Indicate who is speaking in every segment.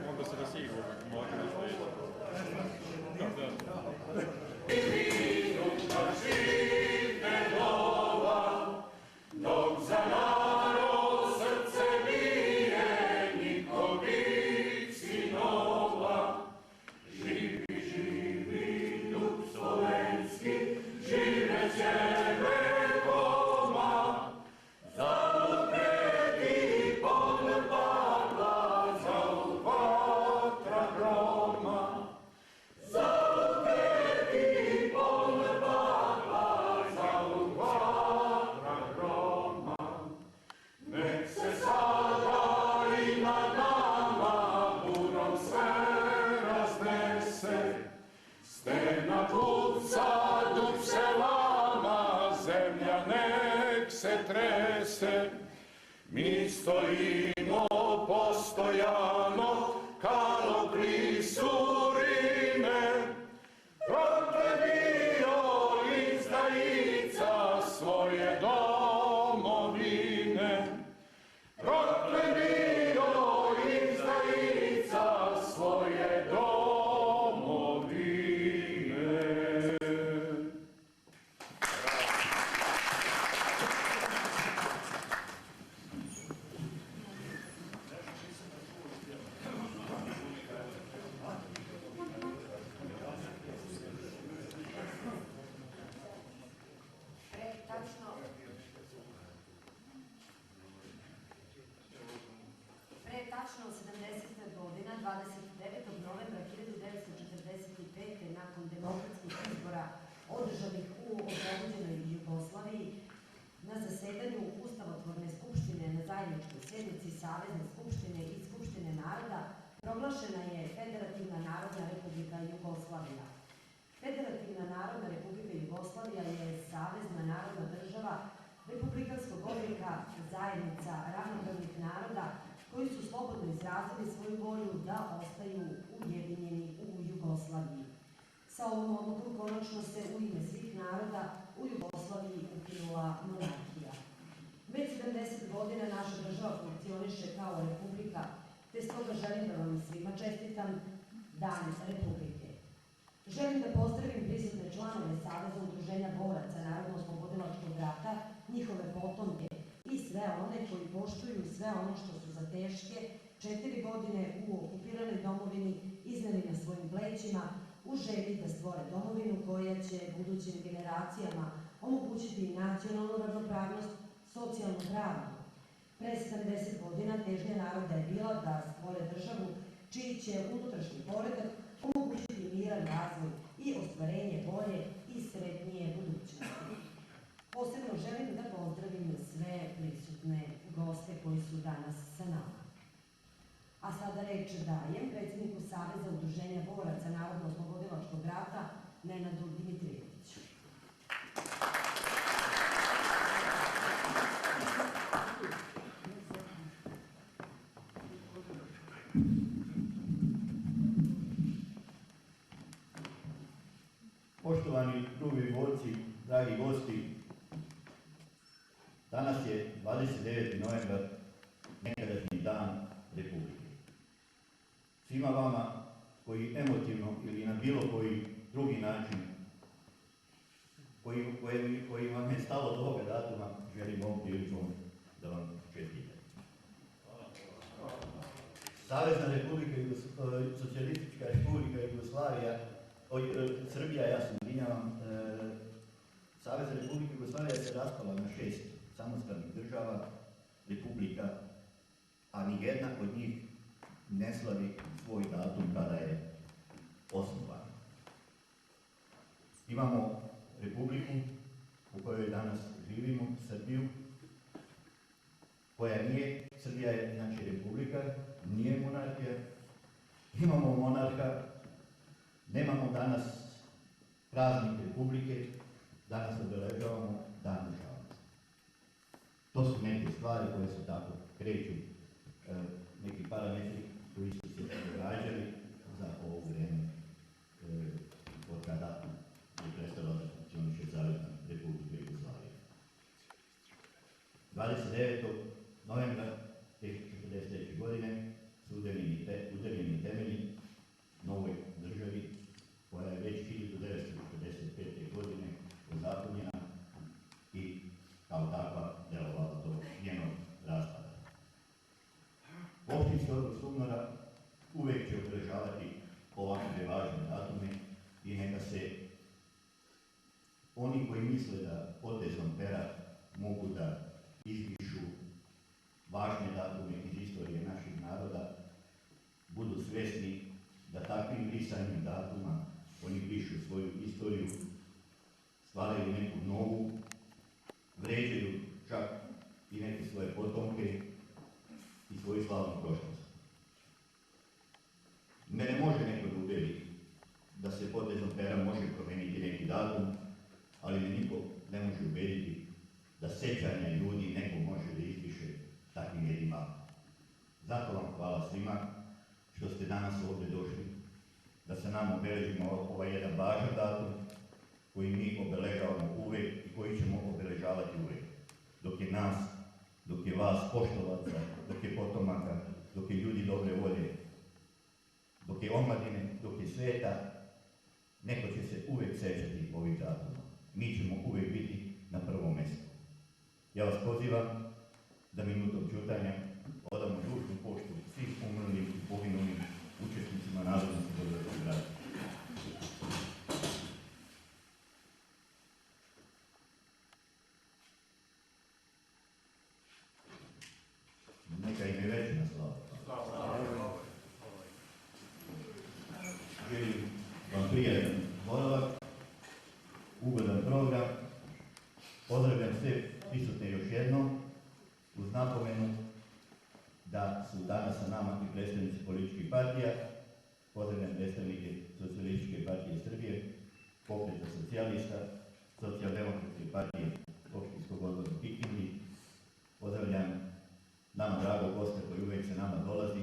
Speaker 1: Onda se da sigurno može nešto ići.
Speaker 2: Dok za narod srce bije, niko bit sinova. Živi duh slovenski, živeće vekoma. Zavredi pogled bagla, zaud vatra groma. Zavredi pogled bagla, zaud vatra groma. Nek se sada i nad nama burom sve raznese. Stena kuca, dub se lama, zemlja nek se trese. Mi stojimo postojano, kao klisurine. Prokle bio izdajica svoje domovine. Prokle bio izdajica svoje domovine.
Speaker 3: Pre tačno 70 godina, 29. novembra 1945. nakon demokratskih izbora održanih u oslobođenoj Jugoslaviji, na zasedanju Ustavotvorne skupštine na zajedničkoj sednici Savezne skupštine i Skupštine naroda proglašena je Federativna narodna republika Jugoslavija. Federativna narodna republika Jugoslavija je savezna narodna država republikanskog oblika zajednica ravnopravnih naroda koji su slobodno izrazili svoju volju da ostaju ujedinjeni u Jugoslaviji. Sa ovom odlukom konačno se u ime svih naroda u Jugoslaviji ukinula monarhija. Već 70 godina naša država funkcioniše kao republika, te stoga želim da vam svima čestitam Dan Republike. Želim da pozdravim prisutne članove Saveza udruženja boraca Narodno-oslobodilačkog rata, njihove potomke i sve one koji poštuju sve ono što su za teške 4 godine u okupiranoj domovini izneli na svojim plećima u želji da stvore domovinu koja će budućim generacijama omogućiti nacionalnu ravnopravnost, socijalnu pravdu. Pre 70 godina težnja naroda je bila da stvore državu čiji će unutrašnji poredak omogućiti miran razvoj i ostvarenje bolje i sretnije budućnosti. Posebno želim da pozdravim sve prisutne goste koji su danas sa nama. A sada reč dajem predsjedniku Saveza udruženja boraca Narodno-oslobodilačkog rata Nenadu Dimitrijeviću.
Speaker 4: Poštovani drugi borci, dragi gosti, danas je 29. novembar, nekadašnji Dan Republike. Svima vama koji emotivno ili na bilo koji drugi način koji vam je stalo do ovoga datuma, želim ovom prilikom da vam čestitam. Savezna Republika, Socijalistička Republika Jugoslavija, Srbija, ja se izvinjavam, Savezna Republika Jugoslavija se raspala na 6 samostalnih država, republika, a nijedna od njih ne slavi svoj datum kada je osnovana. Imamo republiku u kojoj danas živimo, Srbiju, koja nije, Srbija je znači republika, nije monarhija, imamo monarha, nemamo danas praznik republike, danas obeležavamo Dan državnosti. To su neke stvari koje se tako kreću, neki parametri koji su se događali za ovo vreme od kada je prestala da funkcioniše Savezna Republika Jugoslavija. 29. novembra 1945. kao takva delovala do njenog raspada. Općinski odbor Sumnora uvijek će obilježavati ovakve važne datume i neka se oni koji misle da potezom pera mogu da izbrišu važne datume iz istorije naših naroda, budu svjesni da takvim brisanjem datuma oni pišu svoju istoriju, stvaraju neku novu, vređaju čak i neke svoje potomke i svoju slavnu prošlost. Mene može neko da uvjeri da se potezom pera može promijeniti neki datum, ali me niko ne može uvjeriti da sećanja ljudi neko može da izpiše takvim jednim aktom. Zato vam hvala svima što ste danas ovdje došli, da se nam obeležimo ovaj jedan važan datum koji mi obeležavamo uvijek i koji ćemo obeležavati uvijek. Dok je nas, dok je vas poštovaca, dok je potomaka, dok je ljudi dobre volje, dok je omladine, dok je sveta, neko će se uvijek sećati ovih datuma. Mi ćemo uvijek biti na prvom mjestu. Ja vas pozivam da minutom ćutanja odamo dužnu poštu svih umrlim i poginulim učesnicima Narodnog slobodnog rata. Neka im je večna slava. Želim vam prijatan boravak, ugodan program. Pozdravljam sve prisutne još jednom uz napomenu da su danas sa nama i predstavnici političkih partija. Pozdravljam predstavnike Socijalističke partije Srbije, Pokreta socijalista, Socijaldemokratske partije opštinskog odbora u Kikindi. Pozdravljam nama dragog gosta koji uvijek sa nama dolazi,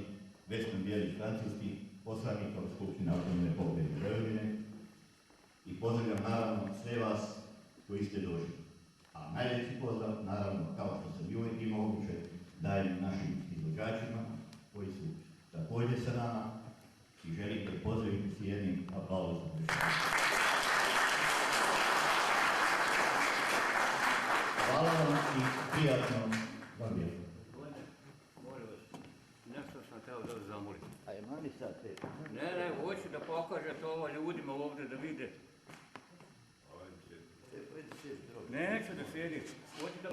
Speaker 4: Vesnu Bijelić Francuski, poslanika od Skupštine Autonomne pokrajine Vojvodine. I pozdravljam naravno sve vas koji ste došli. A najveći pozdrav, naravno, kao što sam i uvijek imao običaj, dajem našim izvođačima koji su također sa nama i želite pozdraviti s jednim aplauzom. Hvala vam i prijatno vam je.
Speaker 5: Molim vas, nešto sam teo da zamolim.
Speaker 4: A je mani sad te?
Speaker 5: Ne, hoću da pokažete ovo ljudima ovdje da vide. Neću da sjedim. Hoću da...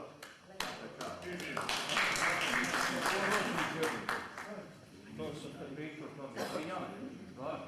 Speaker 2: Tvoja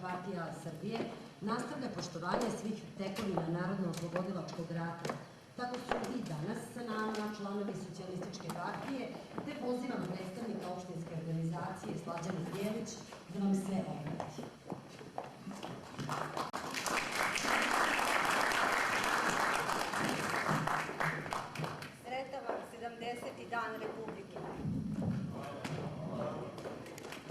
Speaker 3: partija Srbije nastavlja poštovanje svih tekovina Narodno-oslobodilačkog rata. Tako su i danas sa nama članovi Socijalističke partije, te pozivam predstavnika opštinske organizacije Slađana Bijelić da vam se obrati.
Speaker 6: Sretan vam 70. dan Republike.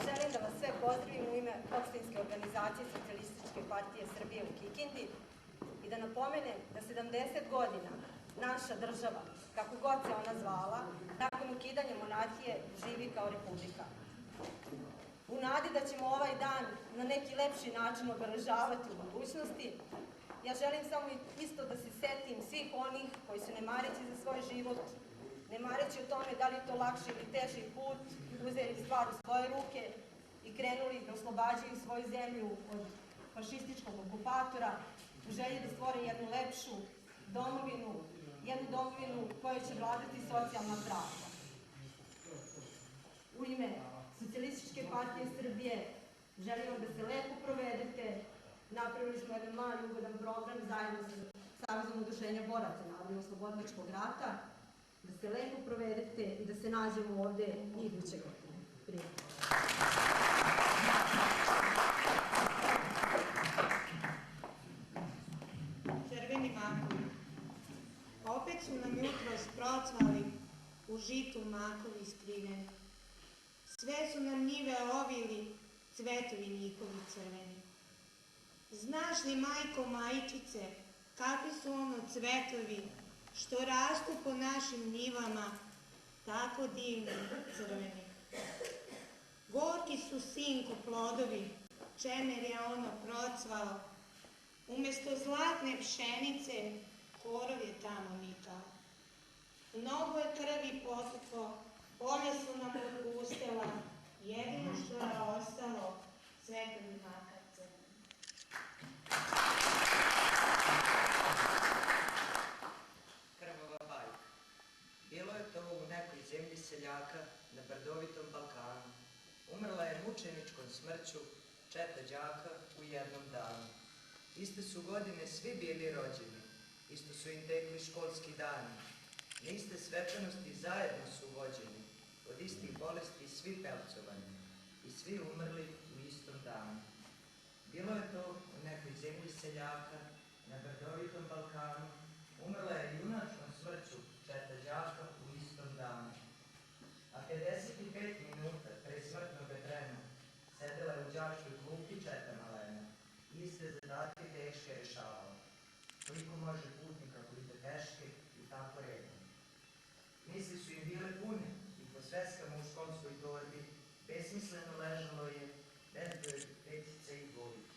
Speaker 6: Želim da vas sve pozdravim u ime opštinske organizacije Socijalističke partije Srbije u Kikindi i da napomenem da 70 godina naša država, kako god se ona zvala, nakon ukidanja monarhije živi kao republika. U nadi da ćemo ovaj dan na neki lepši način obeležavati u budućnosti, ja želim samo isto da se setim svih onih koji su ne mareći za svoj život, ne mareći o tome da li je to lakši ili teži put, uzeli stvar u svoje ruke i krenuli da oslobađaju svoju zemlju od fašističkog okupatora u želji da stvore jednu lepšu domovinu, jednu domovinu u kojoj će vladati socijalna pravda. U ime Socijalističke partije Srbije želimo da se lepo provedete. Napravili smo jedan mali ugodan program zajedno sa Savezom udruženja boraca Narodno-oslobodilačkog rata, da se lepo provedete i da se nađemo ovde iduće godine. Prijatno.
Speaker 7: Crveni makovi. Opet su nam jutros procvali u žitu makovi skriveni. Sve su nam njive ovili, cvetovi njihovi crveni. Znaš li, majko majčice, kakvi su ono cvetovi što rastu po našim njivama, tako divni crveni. Gorki su, sinko, plodovi, čemer je ono procvao. Umesto zlatne pšenice, korov je tamo nikao. Mnogo je krvi potuklo, polja su nam odpustila, jedino što je ostalo, cvetovi makar crveni.
Speaker 8: Krvava bajka. Bilo je to u nekoj zemlji seljaka na brdovitom Balkanu. Umrla je mučeničkom smrću četa đaka u jednom danu. Iste su godine svi bili rođeni, isto su im tekli školski dani. Na iste svečanosti zajedno su vođeni, od istih bolesti svi pelcovani i svi umrli u istom danu. Bilo je to u nekoj zemlji seljaka na brdovitom Balkanu. Umrla je junačkom smrću četa đaka u istom danu. A 55 minuta pre smrtnog trena sedela je u đačkoj klupi četa malena. Iste zadatke teške rešavala. Koliko može putnika koji teške i tako redno. Misli su im bile pune i po sveskama u školskoj torbi besmisleno ležalo je bezbroj petica i dvojić.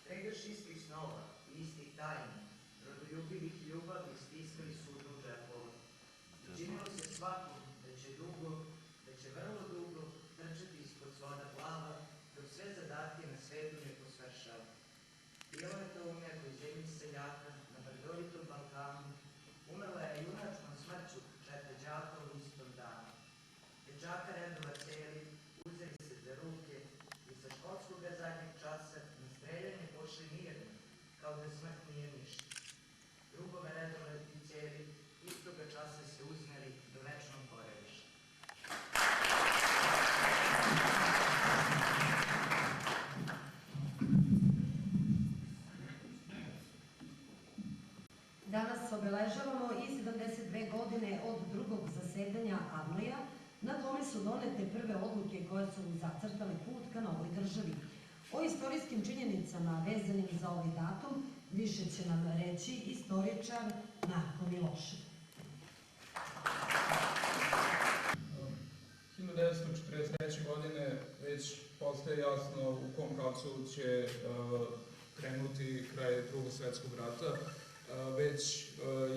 Speaker 8: Pregrš istih snova i istih tajni, rodoljubivih ljubavi stisnuli su u džepova. Činilo se svakom da će dugo, da će vrlo dugo trčati ispod svoda glava, dok sve zadatke na svetu ne posvršava. Bilo je to u nekoj zemlji seljaka na brdovitom Balkanu. Umrla je junačkom smrću četa đaka u istom danu. Dečaka redova celi, uzeli se za ruke i sa školskog zadnjeg časa na streljanje pošli mirno, kao da smrt nije ništa. Drugove redova i celi istoga časa se uzneli do večnog boravišta.
Speaker 3: Danas obeležavamo i 72 godine od drugog zasedanja AVNOJ-a, na kome su donete prve odluke koje su zacrtale put ka novoj državi. O istorijskim činjenicama vezanim za ovaj datum više će nam reći istoričar Marko Milošević.
Speaker 9: 1943. godine već postaje jasno u kom pravcu će krenuti kraj Drugog svetskog rata. Već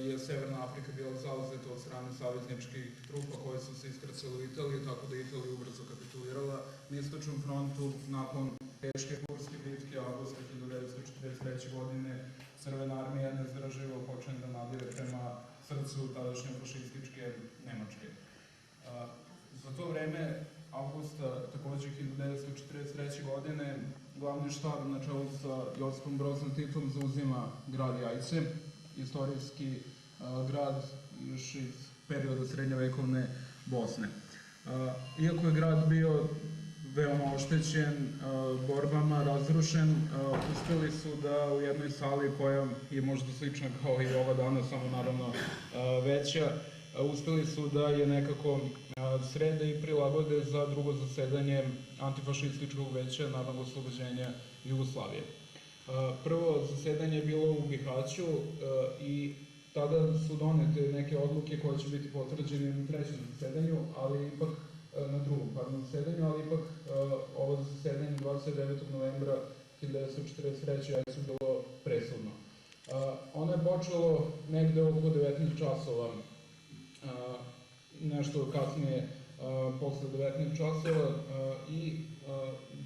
Speaker 9: je Severna Afrika bila zauzeta od strane savezničkih trupa koje su se iskrcale u Italiji, tako da je Italija ubrzo kapitulirala. Na istočnom frontu, nakon teške Kurske bitke avgusta 1943. godine, Crvena armija neizdržljivo počne da nadire prema srcu tadašnje fašističke Nemačke. Za to vreme, avgusta takođe 1943. godine, glavni štab na čelu sa Josipom Brozom Titom zauzima grad Jajce, istorijski grad još iz perioda srednjovekovne Bosne. Iako je grad bio veoma oštećen borbama, razrušen, uspeli su da u jednoj sali koja je možda slična kao i ova dana, samo naravno veća, uspeli su da je nekako srede i prilagode za drugo zasedanje antifašističkog veća narodnog oslobođenja Jugoslavije. Prvo zasedanje je bilo u Bihaću i tada su donete neke odluke koje će biti potvrđene na trećem zasedanju, ali ipak na drugom zasedanju, ali ipak ovo zasedanje 29. novembra 1943. je bilo presudno. Ono je počelo negde oko 19 časova, nešto kasnije posle 19 časova i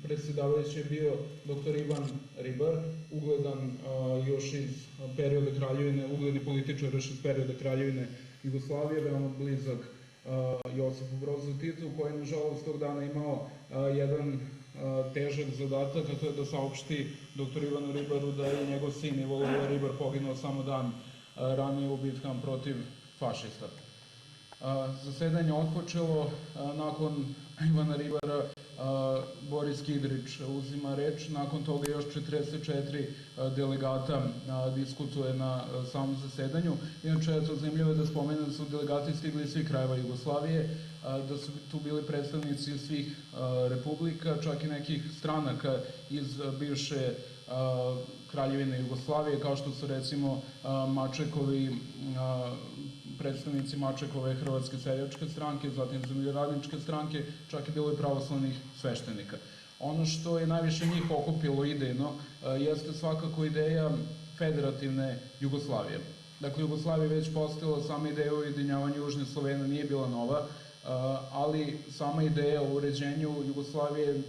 Speaker 9: predsjedavajući je bio dr. Ivan Ribar, ugledan još iz perioda Kraljevine, ugledni političar još iz perioda Kraljevine Jugoslavije, veoma blizak Josipu Brozu Titu, koji je nažalost tog dana imao jedan težak zadatak, a to je da saopšti dr. Ivanu Ribaru da je njegov sin Ivo Lola Ribar poginuo samo dan ranije u bitkama protiv fašista. Zasedanje otpočelo, nakon Ivana Ribara Boris Kidrić uzima reč, nakon toga još 44 delegata diskutuje na samom zasedanju. Inače, je to zanimljivo da spomenem da su delegati stigli iz svih krajeva Jugoslavije, da su tu bili predstavnici svih republika, čak i nekih stranaka iz bivše Kraljevine Jugoslavije, kao što su recimo Mačekovi, predstavnici Mačekove Hrvatske seljačke stranke, zatim Zemljoradničke stranke, čak i bilo i pravoslavnih sveštenika. Ono što je najviše njih okupilo idejno jeste svakako ideja federativne Jugoslavije. Dakle, Jugoslavija je već postojala, sama ideja o ujedinjavanju Južne Slovena nije bila nova, ali sama ideja o uređenju Jugoslavije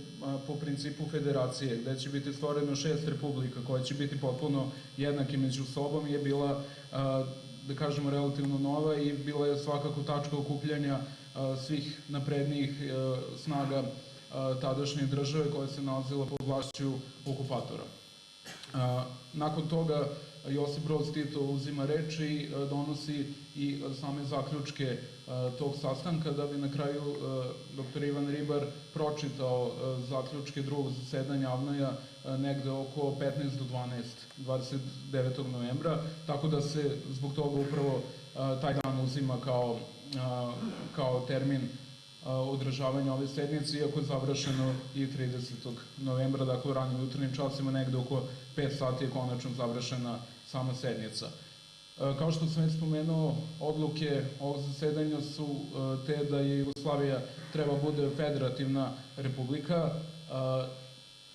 Speaker 9: po principu federacije, gde će biti stvoreno 6 republika koje će biti potpuno jednake među sobom, je bila, da kažemo, relativno nova i bila je svakako tačka okupljanja svih naprednijih snaga tadašnje države koja se nalazila pod vlašću okupatora. Nakon toga Josip Broz Tito uzima reč i donosi i same zaključke tog sastanka, da bi na kraju dr. Ivan Ribar pročitao zaključke drugog zasedanja AVNOJ-a negde oko 15 do 12, 29. novembra, tako da se zbog toga upravo taj dan uzima kao termin održavanja ove sednice, iako je završeno i 30. novembra, dakle u ranim jutarnjim časima, negde oko 5 sati je konačno završena sama sednica. Kao što sam već spomenuo, odluke ovog zasedanja su te da je Jugoslavija treba bude federativna republika.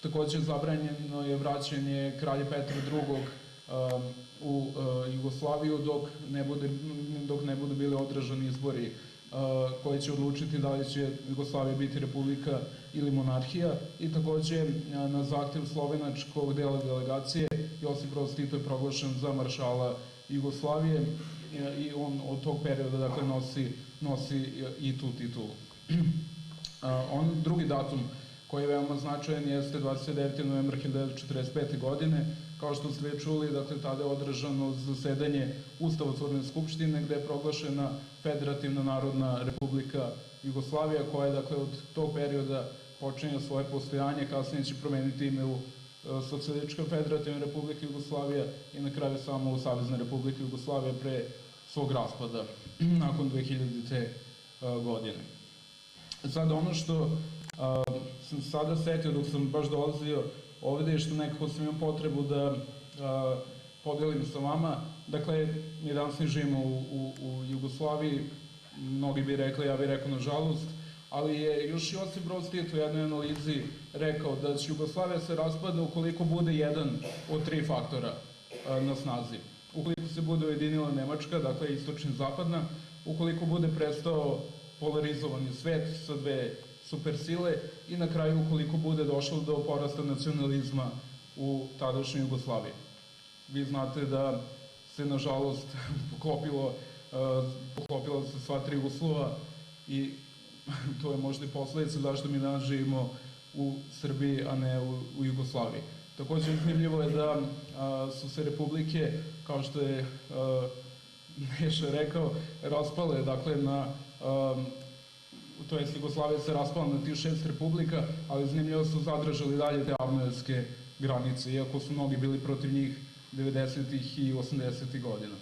Speaker 9: Takođe, zabranjeno je vraćanje kralja Petra II. U Jugoslaviju dok ne budu bili održani izbori koji će odlučiti da li će Jugoslavija biti republika ili monarhija. I takođe, na zahtev slovenačkog dela delegacije, Josip Broz Tito je proglašen za maršala Jugoslavije i on od tog perioda, dakle, nosi i tu titulu. Drugi datum koji je veoma značajan jeste 29. novembra 1945. godine. Kao što ste već čuli, dakle, tada je održano zasedanje Ustavotvorne skupštine, gde je proglašena Federativna narodna republika Jugoslavija, koja je, dakle, od tog perioda počinje svoje postojanje, kasnije će promeniti ime u Socijalistička federativna republika Jugoslavija i na kraju samo u Savezna republika Jugoslavija pre svog raspada nakon 2000. godine. Sad, ono što sam sada setio dok sam baš dolazio ovde i što nekako sam imao potrebu da podelim sa vama, dakle, mi danas ne živimo u Jugoslaviji, mnogi bi rekli, ja bih rekao nažalost, ali je još Josip Broz Tito u jednoj analizi rekao da će Jugoslavija se raspada ukoliko bude jedan od 3 faktora na snazi. Ukoliko se bude ujedinila Nemačka, dakle istočna i zapadna, ukoliko bude prestao polarizovani svet sa 2 supersile i na kraju ukoliko bude došlo do porasta nacionalizma u tadašnjoj Jugoslaviji. Vi znate da se nažalost poklopila se sva 3 uslova i to je možda i posledica zašto mi danas živimo u Srbiji, a ne u Jugoslaviji. Također zanimljivo je da su se republike, kao što je Neša rekao, raspale, dakle, to jest Jugoslavija se raspala na tih 6 republika, ali zanimljivo su zadržali dalje te avnojevske granice, iako su mnogi bili protiv njih 90. i 80. godina.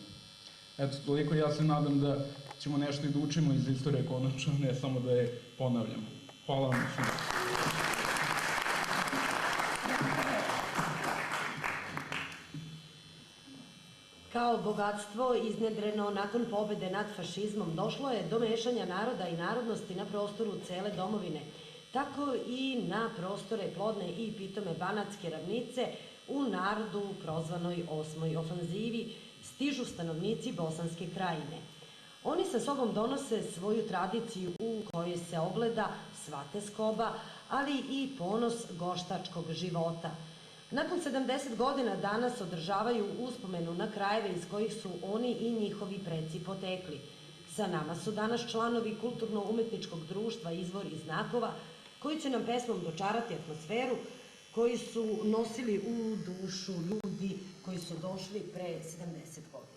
Speaker 9: Eto, toliko, ja se nadam da ćemo nešto i da učimo iz istorije konačno, ne samo da je ponavljamo. Hvala vam svima.
Speaker 3: Kao bogatstvo iznedreno nakon pobede nad fašizmom došlo je do mešanja naroda i narodnosti na prostoru cele domovine, tako i na prostore plodne i pitome Banatske ravnice u narodu prozvanoj 8. ofanzivi stižu stanovnici Bosanske krajine. Oni sa sobom donose svoju tradiciju u kojoj se ogleda sva teskoba, ali i ponos goštačkog života. Nakon 70 godina danas održavaju uspomenu na krajeve iz kojih su oni i njihovi preci potekli. Sa nama su danas članovi Kulturno-umetničkog društva Izvor iz Nakova, koji će nam pesmom dočarati atmosferu koji su nosili u dušu ljudi koji su došli pre 70 godina.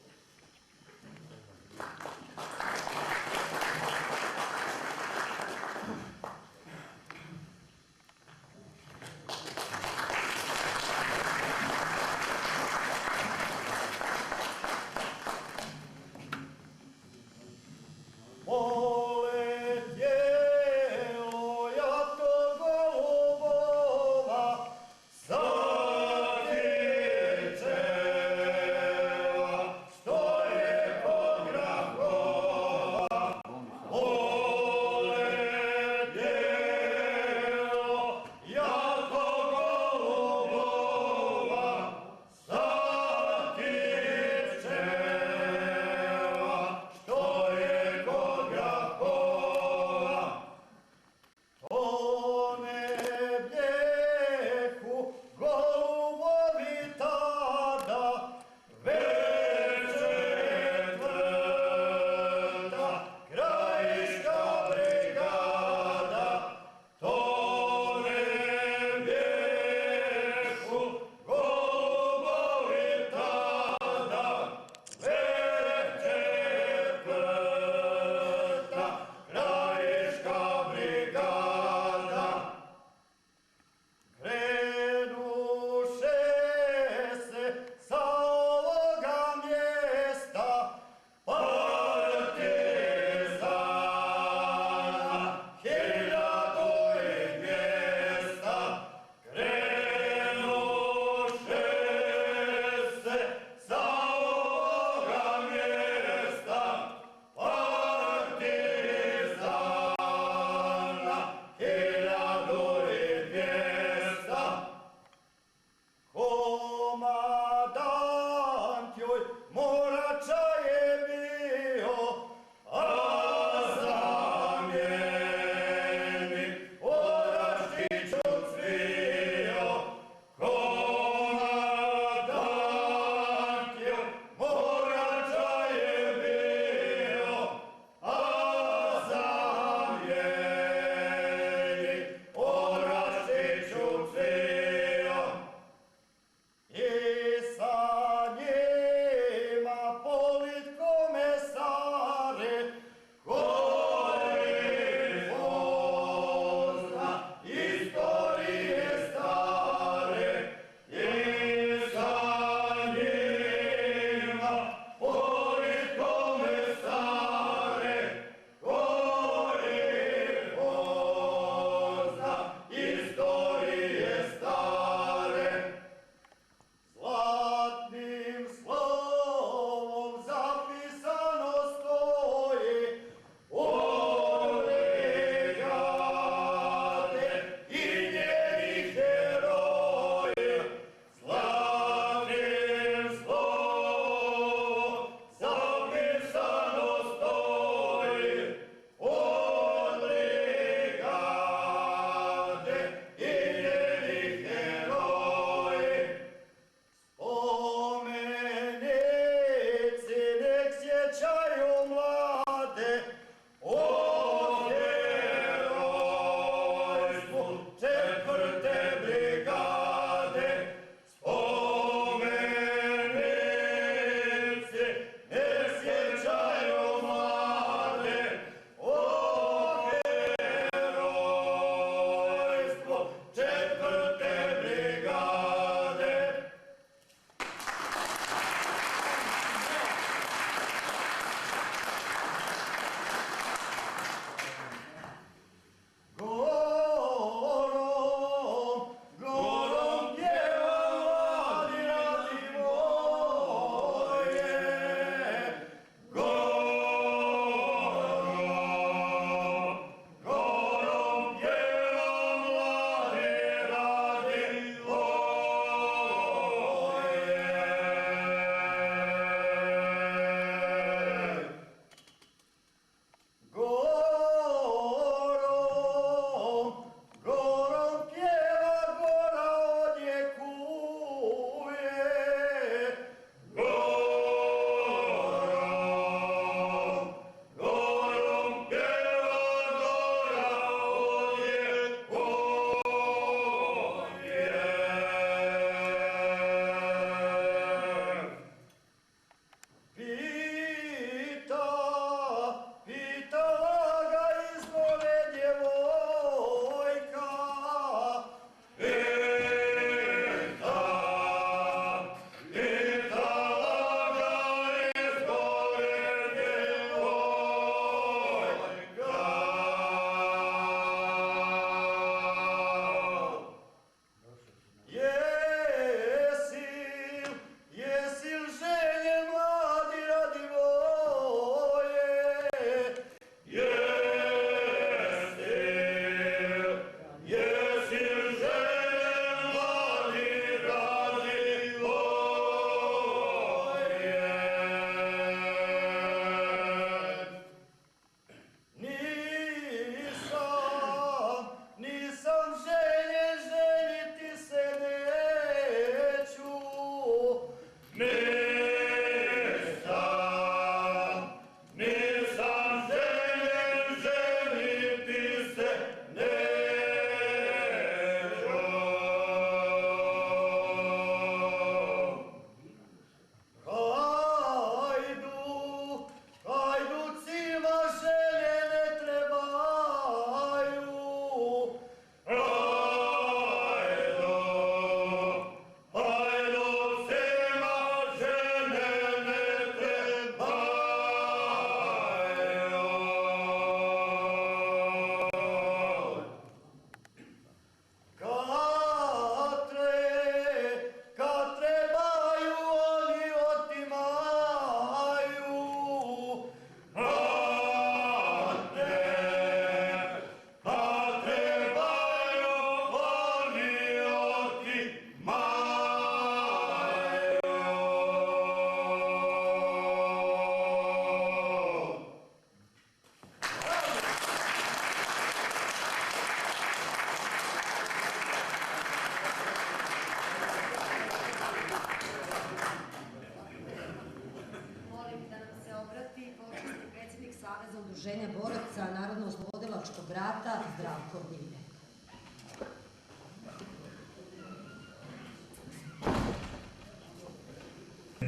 Speaker 3: Udruženja boraca Narodno-oslobodilačkog rata Zdravko Biljek.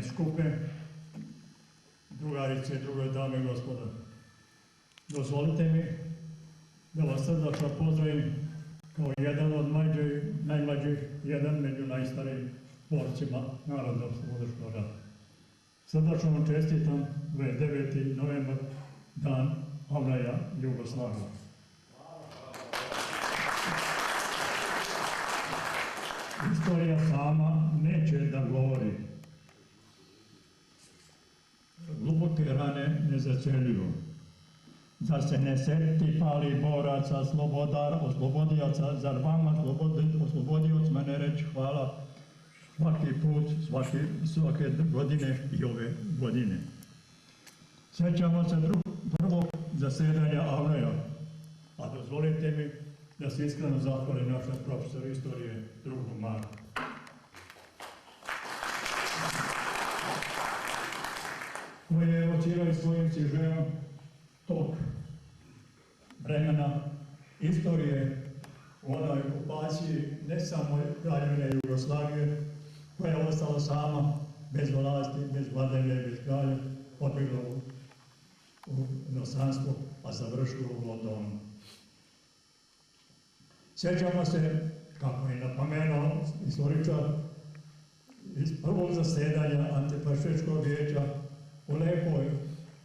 Speaker 10: Skupe, drugarice, druge dame i gospoda, dozvolite mi da vas srdačno pozdravim kao jedan od najmlađih, jedan među najstarijim borcima Narodno-oslobodilačkog rata. Srdačno vam čestitam 9. novembar, dan Avraja Jugoslavije. Istorija sama neće da govori. Duboke rane ne zaceljuju. Zar se ne seti pali boraca, oslobodioca, zar vama oslobodiocima ne reći hvala svaki put, svake godine i ove godine. Sjećamo se prvog zasedanja Avraja, a dozvolite mi da se iskreno zahvalim našem profesoru istorije, drugu Marku. Koji je evocirao svojim sižeom tog vremena istorije u onoj okupaciji ne samo Kraljevine Jugoslavije, koja je ostala sama, bez vlasti, bez vladavine, bez kralja, pobjegla u inostranstvo, a završila u Londonu. Sjećamo se, kako je napomenuo istoričar, iz prvog zasedanja Antifašističkog vijeća u Lepoj,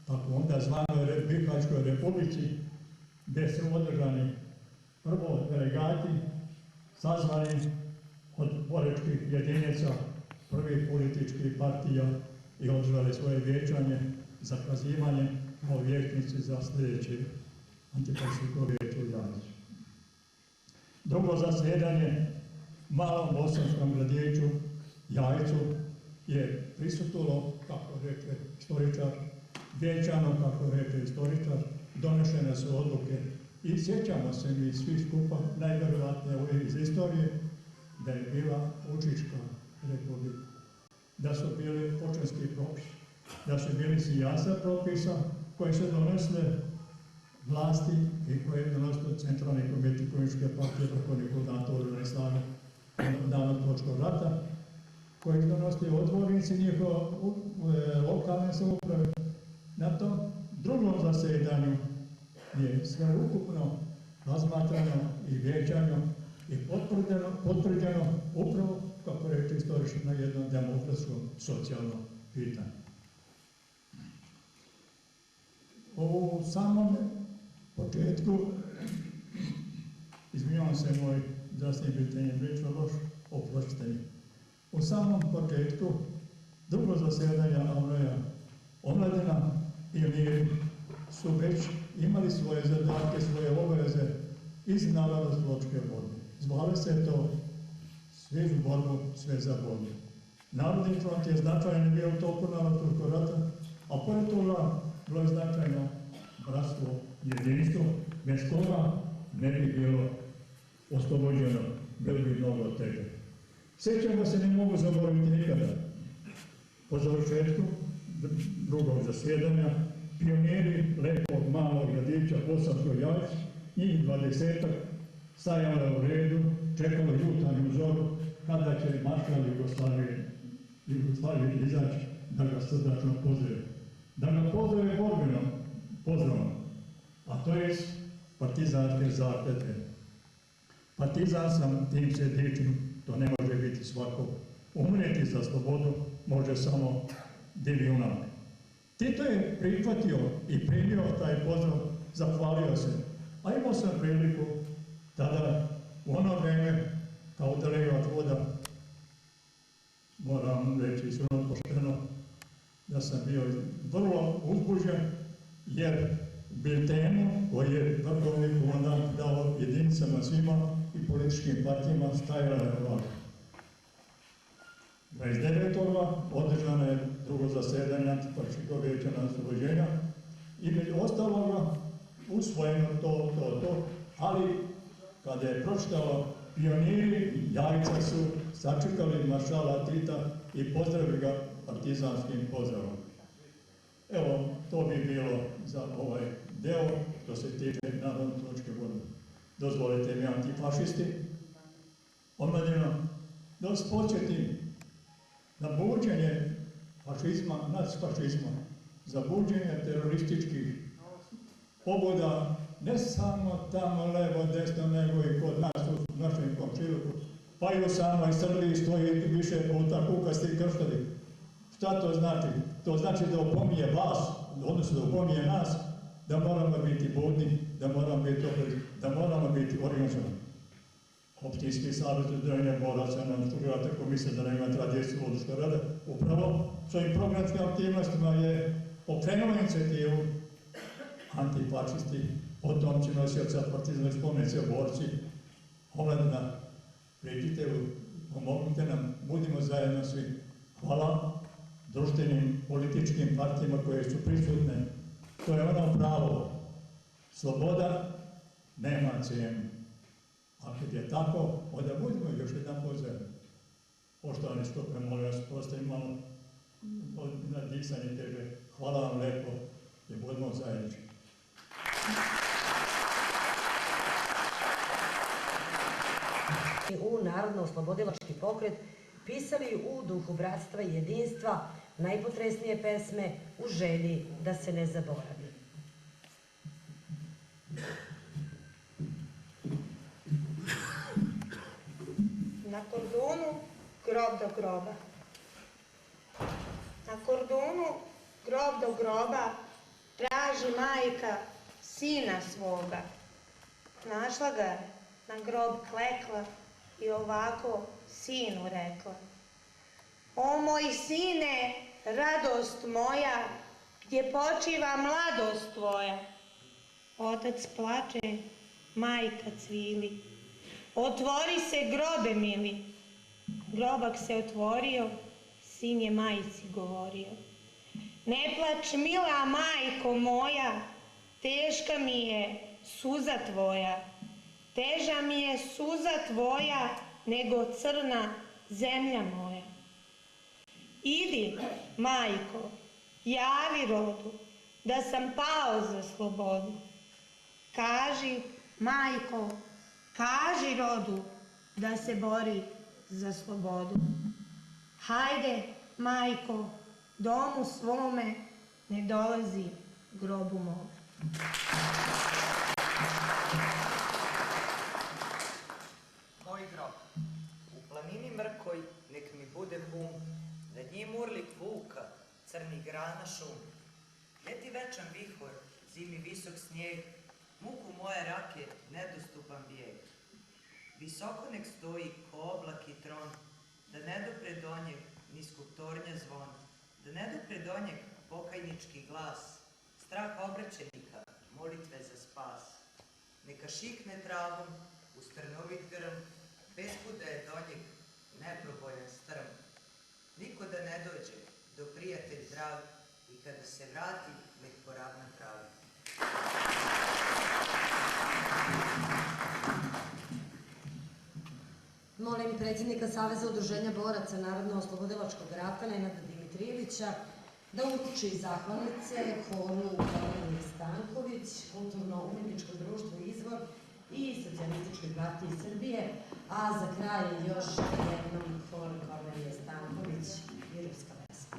Speaker 10: tako onda zvanoj Bihaćkoj republici, gdje su održani prvo delegati sazvani od boričkih jedinica, prvih političkih partija i održali svoje vijećanje, zakazivanje kao vijećnici za sljedeće Antifašističko vijeće u Jajcu. Drugo zasedanje malom bosanskom gradiću Jajcu je prisutilo, kako reče istoričar, vijećano, kako reče istoričar, donešene su odluke i sjećamo se mi svi skupa, najvjerovatnije iz istorije, da je bila Učička republika, da su bili počinski propisi, da su bili sijasa propisa koje su donesle vlasti i koje je donosilo Centralni komitet Komunističke partije vrhovnih komandanta oružanih snaga Narodnooslobodilačkog rata, koji su donosili odbornici njihove lokalne samouprave. Na tom drugom zasedanju je sve ukupno razmatrano i vijećano i potvrđeno upravo, kako reče istoričar, na jednom demokratskom socijalnom pitanju. U samom početku, izvinjavam se moj zdravstveni pitanje, priča loš, oprostite mi. U samom početku drugog zasedanja Avraja omladina i pioniri su već imali svoje zadatke, svoje obaveze iz Narodnooslobodilačke borbe. Zvali se to Svi za borbu, sve za borbu. Narodni front je značajan bio u toku Narodnooslobodilačkog rata, a pored toga bilo je značajno bratstvo, jedinstvo, bez toga ne bi bilo oslobođeno, bilo bi mnogo teže. Sjećamo se, ne mogu zaboraviti nikada. Po završetku drugog zasjedanja, pioniri lepog malog gradića Bosanskog Jajca, njih 20-ak, stajalo u redu, čekalo jutarnju zoru, kada će maršal Jugoslavije izaći da ga srdačno pozdrave. Da ga pozdrave borbenom pozdravom, a to je partizanske zakletve. Partizan sam, tim se dičim, to ne može biti svako. Umrijeti za slobodu može samo divni junak. Tito je prihvatio i primio taj pozdrav, zahvalio se. A imao sam priliku tada, u ono vreme, kao delegat voda, moram reći iskreno pošteno, da sam bio vrlo uzbuđen, jer biltenu koji je vrhovni komandant dao jedinicama svima i političkim partijama stajala je ovako. 29. održano je drugo zasedanje Antifašističkog vijeća na oslobođenja i među ostaloga usvojeno to, ali kada je pročitalo, pioniri Jajca su sačekali maršala Tita i pozdravili ga partizanskim pozdravom. Evo, to bi bilo za ovaj deo što se tiče Narodno-oslobodilačke borbe. Dozvolite mi, antifašisti, omladino, da vas podsjetim na buđenje fašizma, nacfašizma, za buđenje terorističkih pobuda, ne samo tamo levo, desno, nego i kod nas u našem komšiluku, pa i u samoj Srbiji stoji više puta kukasti krštovi. Šta to znači? To znači da opominje vas, odnosno da opominje nas, da moramo biti budni, da moramo biti oprezni, da moramo biti organizovani. Općinski savjet uzdravljenja boraca nam Hrvatska komisija za nema tradiciju odličnog rada upravo svojim programskim aktivnostima je pokrenuo inicijativu antifašisti, potomci nosioca partizanskih spomenica, borci, omladina, priđite, pomognite nam, budimo zajedno svi. Hvala društvenim, političkim partijama koje su prisutne. To je ono pravo. Sloboda nema cijenu. A kad je tako, onda budimo još jedan pozdrav. Poštovani skupe, molim vas, postavim malo na disanje teže. Hvala vam lepo i budimo zajednički.
Speaker 3: U Narodno-oslobodilački pokret pisali u duhu bratstva i jedinstva najpotresnije pesme u želji da se ne zaboravi.
Speaker 7: Na kordonu grob do groba. Na kordonu grob do groba traži majka sina svoga. Našla ga je, na grob klekla i ovako sinu rekla: O moj sine, radost moja, gdje počiva mladost tvoja? Otac plače, majka cvili. Otvori se grobe mili. Grobak se otvorio, sin je majci govorio: Ne plač, mila majko moja, teška mi je suza tvoja. Teža mi je suza tvoja nego crna zemlja moja. Idi, majko, javi rodu da sam pao za slobodu. Kaži, majko, kaži rodu da se bori za slobodu. Hajde, majko, domu svome ne dolazi grobu mome.
Speaker 8: Moj grob, u planini mrkoj nek mi bude bum, nad njim urlik vuka, crni grana šum. Ljeti večan vihor, zimi visok snijeg, muku moje rake nedostupan bijeg. Visoko nek stoji ko oblak i tron, da ne dopre do njeg niskog tornja zvon, da ne dopre do njeg pokajnički glas, strah obraćenika, molitve za spas. Neka šikne travom u strnovit grm, bespuda je do njeg neprobojan strm. Niko da ne dođe do prijatelj drag i kada se vrati nek poravna travu.
Speaker 3: Molim predsjednika Saveza udruženja boraca Narodno-oslobodilačkog rata Nenada Dimitrijevića da uruči zahvalnice Horu Kornelije Stanković, Kulturno-umjetničko društvo Izvor i Socijalističkoj partiji Srbije, a za kraj još jednom Hor Kornelije Stanković i Ruska pesma.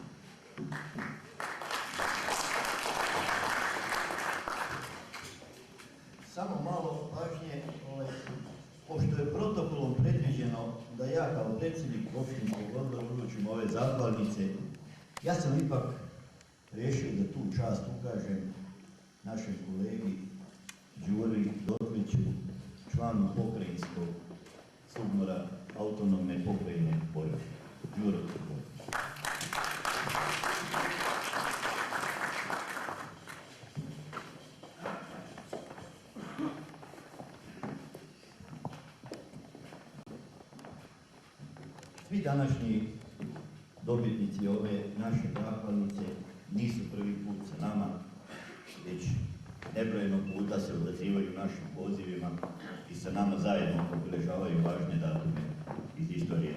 Speaker 4: Samo malo pažnje, pošto je protokolom predviđeno da ja kao predsjednik opštinskog odbora uručim ove zahvalnice, ja sam ipak rešio da tu čast ukažem našem kolegi Đuri Dotliću, članu pokrajinskog SUBNOR-a autonomne pokrajine Vojvodine. Đuro Dotlić. Svi današnji dobitnici ove naše zahvalnice nisu prvi put sa nama, već nebrojeno puta se odazivaju našim pozivima i sa nama zajedno obilježavaju važne datume iz istorije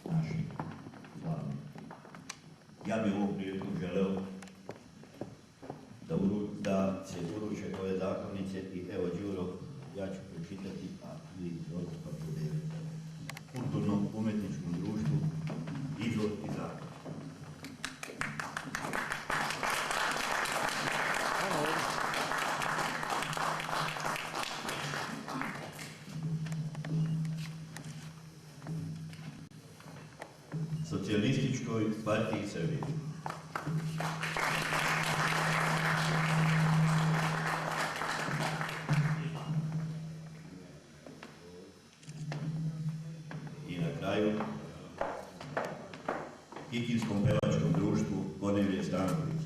Speaker 4: naših slavnih. Ja bih ovom priliku želeo da se uruče se i evo Đuro, ja ću pročitati, a vi dobro pa provjerite. Kulturnom umetničkom društvu Izvor i zakon. Socijalističkoj partiji Srbije. I na kraju Kikinskom pevačkom društvu Kornelije Stanković.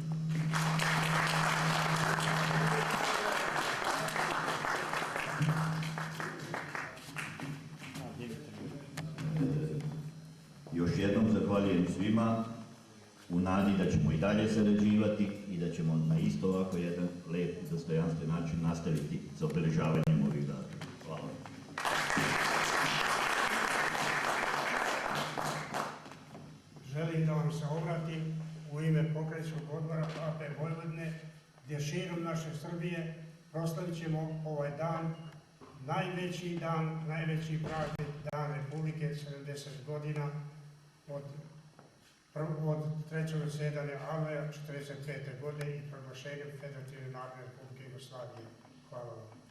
Speaker 4: Još jednom zahvaljujem svima u nadi da ćemo i dalje sarađivati i da ćemo na isto ovako jedan lep i dostojanstven način nastaviti sa obeležavanjem ovih dana. Hvala.
Speaker 11: Želim da vam se obratim u ime pokrajinskog odbora AP Vojvodine, gdje širom naše Srbije proslavit ćemo ovaj dan, najveći dan, najveći praznik, Dan Republike, 70 godina od trećeg zasjedanja AVE 1945. godine i proglašenjem Federativne narodne Republike Jugoslavije. Hvala vam.